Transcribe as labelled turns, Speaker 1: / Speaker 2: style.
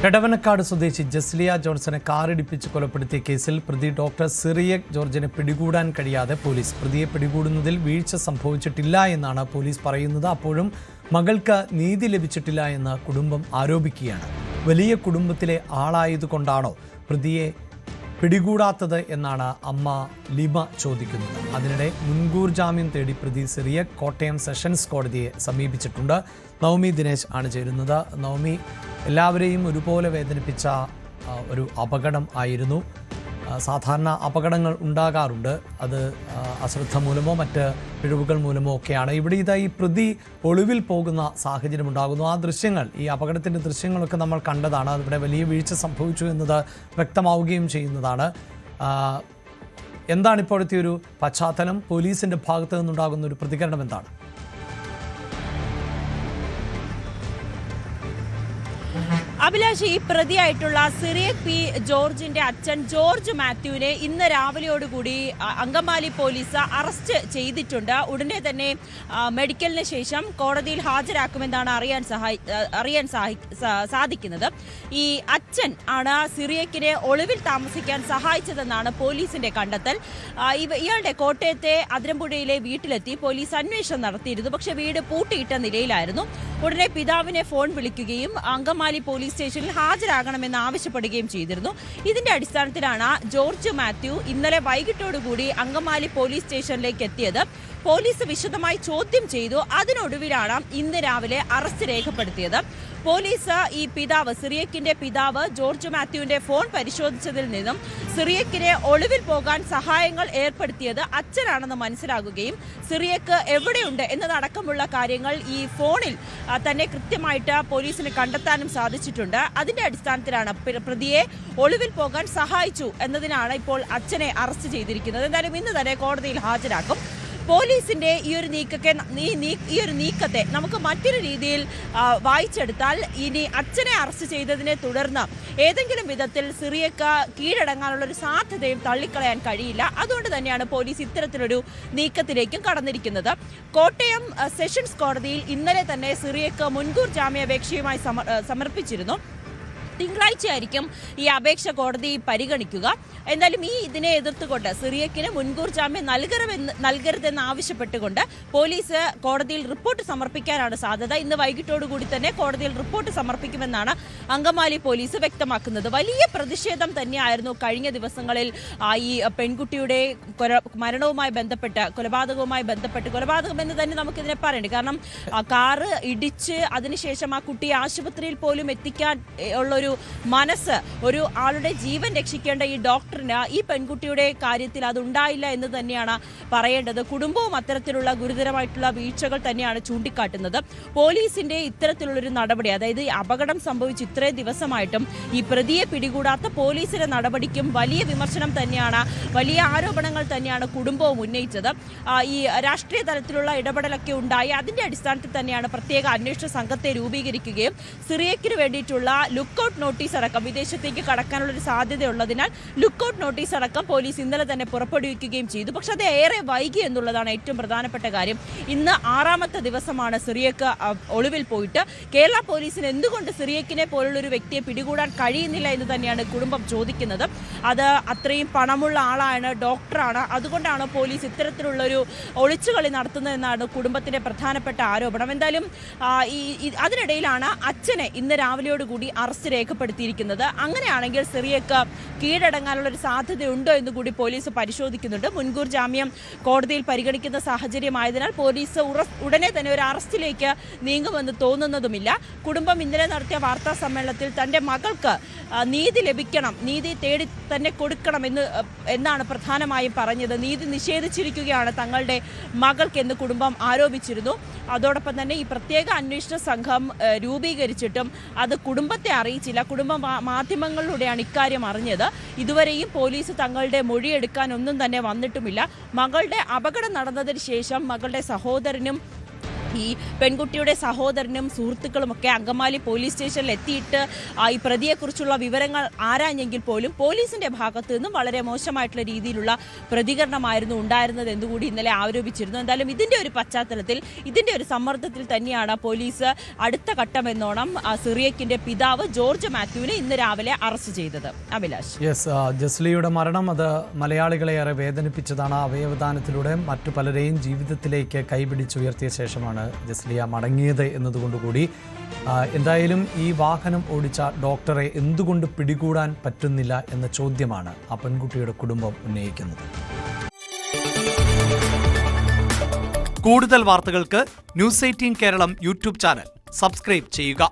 Speaker 1: എടവനക്കാട് സ്വദേശി ജസ്ലിയ ജോൺസനെ കാറിടിപ്പിച്ച് കൊലപ്പെടുത്തിയ കേസിൽ പ്രതി ഡോക്ടർ സിറിയക് ജോർജിനെ പിടികൂടാൻ കഴിയാതെ പോലീസ്. പ്രതിയെ പിടികൂടുന്നതിൽ വീഴ്ച സംഭവിച്ചിട്ടില്ല എന്നാണ് പോലീസ് പറയുന്നത്. അപ്പോഴും മകൾക്ക് നീതി ലഭിച്ചിട്ടില്ല എന്ന് കുടുംബം ആരോപിക്കുകയാണ്. വലിയ കുടുംബത്തിലെ ആളായതുകൊണ്ടാണോ പ്രതിയെ പിടികൂടാത്തത് എന്നാണ് അമ്മ ലിമ ചോദിക്കുന്നത്. അതിനിടെ മുൻകൂർ ജാമ്യം തേടി പ്രതി സിറിയക് കോട്ടയം സെഷൻസ് കോടതിയെ സമീപിച്ചിട്ടുണ്ട്. നവമി ദിനേശ് ആണ് ചേരുന്നത്. നവമി, എല്ലാവരെയും ഒരുപോലെ വേദനിപ്പിച്ച ഒരു അപകടം ആയിരുന്നു. സാധാരണ അപകടങ്ങൾ ഉണ്ടാകാറുണ്ട്, അത് അശ്രദ്ധ മൂലമോ മറ്റ് പിഴവുകൾ മൂലമോ ഒക്കെയാണ്. ഇവിടെ ഈ പ്രതി ഒളിവിൽ പോകുന്ന സാഹചര്യം ഉണ്ടാകുന്നു. ആ ദൃശ്യങ്ങൾ, ഈ അപകടത്തിൻ്റെ ദൃശ്യങ്ങളൊക്കെ നമ്മൾ കണ്ടതാണ്. അതിവിടെ വലിയ വീഴ്ച സംഭവിച്ചു എന്നത് വ്യക്തമാവുകയും ചെയ്യുന്നതാണ്. എന്താണ് ഇപ്പോഴത്തെ ഒരു പശ്ചാത്തലം? പോലീസിൻ്റെ ഭാഗത്തു നിന്നുണ്ടാകുന്ന ഒരു പ്രതികരണം എന്താണ്?
Speaker 2: അഭിലാഷ്, ഈ പ്രതിയായിട്ടുള്ള സിറിയക് പി ജോർജിന്റെ അച്ഛൻ ജോർജ് മാത്യുവിനെ ഇന്ന് രാവിലെയോടുകൂടി അങ്കമാലി പോലീസ് അറസ്റ്റ് ചെയ്തിട്ടുണ്ട്. ഉടനെ തന്നെ മെഡിക്കലിന് ശേഷം കോടതിയിൽ ഹാജരാക്കുമെന്നാണ് അറിയാൻ സാധിക്കുന്നത്. ഈ അച്ഛൻ ആണ് സിറിയക്കിനെ ഒളിവിൽ താമസിക്കാൻ സഹായിച്ചതെന്നാണ് പോലീസിന്റെ കണ്ടെത്തൽ. ഇയാളുടെ കോട്ടയത്തെ അതിരമ്പുഴയിലെ വീട്ടിലെത്തി പോലീസ് അന്വേഷണം നടത്തിയിരുന്നു. പക്ഷേ വീട് പൂട്ടിയിട്ട നിലയിലായിരുന്നു. ഉടനെ പിതാവിനെ ഫോൺ വിളിക്കുകയും അങ്കമാലി പോലീസ് സ്റ്റേഷനിൽ ഹാജരാകണമെന്ന് ആവശ്യപ്പെടുകയും ചെയ്തിരുന്നു. ഇതിന്റെ അടിസ്ഥാനത്തിലാണ് ജോർജ് മാത്യു ഇന്നലെ വൈകിട്ടോടുകൂടി അങ്കമാലി പോലീസ് സ്റ്റേഷനിലേക്ക് എത്തിയത്. പോലീസ് വിശദമായി ചോദ്യം ചെയ്തു. അതിനൊടുവിലാണ് ഇന്ന് രാവിലെ അറസ്റ്റ് രേഖപ്പെടുത്തിയത്. പോലീസ് ഈ പിതാവ്, സിറിയക്കിന്റെ പിതാവ് ജോർജ് മാത്യുവിന്റെ ഫോൺ പരിശോധിച്ചതിൽ നിന്നും സിറിയക്കിനെ ഒളിവിൽ പോകാൻ സഹായങ്ങൾ ഏർപ്പെടുത്തിയത് അച്ഛനാണെന്ന് മനസ്സിലാകുകയും സിറിയക്ക് എവിടെയുണ്ട് എന്നതടക്കമുള്ള കാര്യങ്ങൾ ഈ ഫോണിൽ തന്നെ കൃത്യമായിട്ട് പോലീസിന് കണ്ടെത്താനും സാധിച്ചിട്ടുണ്ട്. അതിന്റെ അടിസ്ഥാനത്തിലാണ് പ്രതിയെ ഒളിവിൽ പോകാൻ സഹായിച്ചു എന്നതിനാണ് ഇപ്പോൾ അച്ഛനെ അറസ്റ്റ് ചെയ്തിരിക്കുന്നത്. എന്തായാലും ഇന്ന് തന്നെ കോടതിയിൽ ഹാജരാക്കും. പോലീസിന്റെ ഈ ഒരു നീക്കത്തെ നമുക്ക് മറ്റൊരു രീതിയിൽ വായിച്ചെടുത്താൽ, ഇനി അച്ഛനെ അറസ്റ്റ് ചെയ്തതിനെ തുടർന്ന് ഏതെങ്കിലും വിധത്തിൽ സിറിയക്ക് കീഴടങ്ങാനുള്ള ഒരു സാധ്യതയും തള്ളിക്കളയാൻ കഴിയില്ല. അതുകൊണ്ട് തന്നെയാണ് പോലീസ് ഇത്തരത്തിലൊരു നീക്കത്തിലേക്കും കടന്നിരിക്കുന്നത്. കോട്ടയം സെഷൻസ് കോടതിയിൽ ഇന്നലെ തന്നെ സിറിയക്ക് മുൻകൂർ ജാമ്യാപേക്ഷയുമായി സമർപ്പിച്ചിരുന്നു. തിങ്കളാഴ്ചയായിരിക്കും ഈ അപേക്ഷ കോടതി പരിഗണിക്കുക. എന്തായാലും ഇതിനെ എതിർത്തുകൊണ്ട് സിറിയക്കിന് മുൻകൂർ ജാമ്യം നൽകരുതെന്ന് ആവശ്യപ്പെട്ടുകൊണ്ട് പോലീസ് കോടതിയിൽ റിപ്പോർട്ട് സമർപ്പിക്കാനാണ് സാധ്യത. ഇന്ന് വൈകിട്ടോടുകൂടി തന്നെ കോടതിയിൽ റിപ്പോർട്ട് സമർപ്പിക്കുമെന്നാണ് അങ്കമാലി പോലീസ് വ്യക്തമാക്കുന്നത്. വലിയ പ്രതിഷേധം തന്നെയായിരുന്നു കഴിഞ്ഞ ദിവസങ്ങളിൽ ഈ പെൺകുട്ടിയുടെ മരണവുമായി ബന്ധപ്പെട്ട്, കൊലപാതകം എന്ന് തന്നെ നമുക്കിതിനെ പറയണ്ടേ. കാരണം കാറ് ഇടിച്ച് അതിനുശേഷം ആ കുട്ടിയെ ആശുപത്രിയിൽ പോലും എത്തിക്കാൻ ഉള്ളൊരു മനസ്സ്, ഒരു ആളുടെ ജീവൻ രക്ഷിക്കേണ്ട ഈ ഡോക്ടറിന് ഈ പെൺകുട്ടിയുടെ കാര്യത്തിൽ അതുണ്ടായില്ല എന്ന് തന്നെയാണ് പറയേണ്ടത്. കുടുംബവും അത്തരത്തിലുള്ള ഗുരുതരമായിട്ടുള്ള വീഴ്ചകൾ തന്നെയാണ് ചൂണ്ടിക്കാട്ടുന്നത്. പോലീസിന്റെ ഇത്തരത്തിലുള്ളൊരു നടപടി, അതായത് അപകടം സംഭവിച്ച് ഇത്രയും ദിവസമായിട്ടും ഈ പ്രതിയെ പിടികൂടാത്ത പോലീസിന്റെ നടപടിക്കും വലിയ വിമർശനം തന്നെയാണ്, വലിയ ആരോപണങ്ങൾ തന്നെയാണ് കുടുംബവും ഉന്നയിച്ചത്. ഈ രാഷ്ട്രീയ തലത്തിലുള്ള ഇടപെടലൊക്കെ ഉണ്ടായി. അതിന്റെ അടിസ്ഥാനത്തിൽ തന്നെയാണ് പ്രത്യേക അന്വേഷണ സംഘത്തെ രൂപീകരിക്കുകയും സിറിയക്കിന് വേണ്ടിയിട്ടുള്ള ലുക്കൌട്ട് നോട്ടീസ് അടക്കം, വിദേശത്തേക്ക് കടക്കാനുള്ളൊരു സാധ്യതയുള്ളതിനാൽ ലുക്കൌട്ട് നോട്ടീസ് അടക്കം പോലീസ് ഇന്നലെ തന്നെ പുറപ്പെടുവിക്കുകയും ചെയ്തു. പക്ഷെ അത് ഏറെ വൈകി എന്നുള്ളതാണ് ഏറ്റവും പ്രധാനപ്പെട്ട കാര്യം. ഇന്ന് 6ാമത്തെ ദിവസമാണ് സിറിയക്ക് ഒളിവിൽ പോയിട്ട്. കേരള പോലീസിന് എന്തുകൊണ്ട് സിറിയക്കിനെ പോലുള്ളൊരു വ്യക്തിയെ പിടികൂടാൻ കഴിയുന്നില്ല എന്ന് തന്നെയാണ് കുടുംബം ചോദിക്കുന്നത്. അത് അത്രയും പണമുള്ള ആളാണ്, ഡോക്ടറാണ്, അതുകൊണ്ടാണ് പോലീസ് ഇത്തരത്തിലുള്ളൊരു ഒളിച്ചുകളി നടത്തുന്നതെന്നാണ് കുടുംബത്തിന്റെ പ്രധാനപ്പെട്ട ആരോപണം. എന്തായാലും അതിനിടയിലാണ് അച്ഛനെ ഇന്ന് രാവിലെയോടുകൂടി അറസ്റ്റ് രേഖപ്പെടുത്തിയിരിക്കുന്നത്. അങ്ങനെയാണെങ്കിൽ സിറിയക്ക് കീഴടങ്ങാനുള്ള ഒരു സാധ്യതയുണ്ടോ എന്ന് കൂടി പോലീസ് പരിശോധിക്കുന്നുണ്ട്. മുൻകൂർ ജാമ്യം കോടതിയിൽ പരിഗണിക്കുന്ന സാഹചര്യമായതിനാൽ പോലീസ് ഉടനെ തന്നെ ഒരു അറസ്റ്റിലേക്ക് നീങ്ങുമെന്ന് തോന്നുന്നതുമില്ല. കുടുംബം ഇന്നലെ നടത്തിയ വാർത്താ സമ്മേളനത്തിൽ തന്റെ മകൾക്ക് നീതി ലഭിക്കണം, നീതി തേടി തന്നെ കൊടുക്കണം എന്നാണ് പ്രധാനമായും പറഞ്ഞത്. നീതി നിഷേധിച്ചിരിക്കുകയാണ് തങ്ങളുടെ മകൾക്കെന്ന് കുടുംബം ആരോപിച്ചിരുന്നു. അതോടൊപ്പം തന്നെ ഈ പ്രത്യേക അന്വേഷണ സംഘം രൂപീകരിച്ചിട്ടും അത് കുടുംബത്തെ അറിയിച്ചില്ല. കുടുംബ മാധ്യമങ്ങളിലൂടെയാണ് ഇക്കാര്യം അറിഞ്ഞത്. ഇതുവരെയും പോലീസ് തങ്ങളുടെ മൊഴിയെടുക്കാൻ ഒന്നും തന്നെ വന്നിട്ടുമില്ല. മകളുടെ അപകടം നടന്നതിന് ശേഷം മകളുടെ സഹോദരനും ഈ പെൺകുട്ടിയുടെ സഹോദരനും സുഹൃത്തുക്കളുമൊക്കെ അങ്കമാലി പോലീസ് സ്റ്റേഷനിൽ എത്തിയിട്ട് ഈ പ്രതിയെക്കുറിച്ചുള്ള വിവരങ്ങൾ ആരാഞ്ഞെങ്കിൽ പോലും പോലീസിന്റെ ഭാഗത്തു നിന്നും വളരെ മോശമായിട്ടുള്ള രീതിയിലുള്ള പ്രതികരണമായിരുന്നു ഉണ്ടായിരുന്നത് എന്നുകൂടി ഇന്നലെ ആരോപിച്ചിരുന്നു. എന്തായാലും ഇതിന്റെ ഒരു പശ്ചാത്തലത്തിൽ, ഇതിന്റെ ഒരു സമ്മർദ്ദത്തിൽ തന്നെയാണ് പോലീസ് അടുത്ത ഘട്ടമെന്നോണം സിറിയക്കിന്റെ പിതാവ് ജോർജ് മാത്യുവിനെ ഇന്ന് രാവിലെ അറസ്റ്റ് ചെയ്തത്. അഭിലാഷ്.
Speaker 1: ജസ്ലിയുടെ മരണം അത് മലയാളികളെ ഏറെ വേദനിപ്പിച്ചതാണ്. അവയവദാനത്തിലൂടെ മറ്റു പലരെയും ജീവിതത്തിലേക്ക് കൈപിടിച്ചുയർത്തിയ ശേഷമാണ് ജസ്ലിയ മടങ്ങിയത് എന്നതുകൊണ്ടുകൂടി എന്തായാലും ഈ വാഹനം ഓടിച്ച ഡോക്ടറെ എന്തുകൊണ്ട് പിടികൂടാൻ പറ്റുന്നില്ല എന്ന ചോദ്യമാണ് ആ പെൺകുട്ടിയുടെ കുടുംബം ഉന്നയിക്കുന്നത്.
Speaker 3: കൂടുതൽ വാർത്തകൾക്ക് news 18 Keralam YouTube channel subscribe ചെയ്യുക.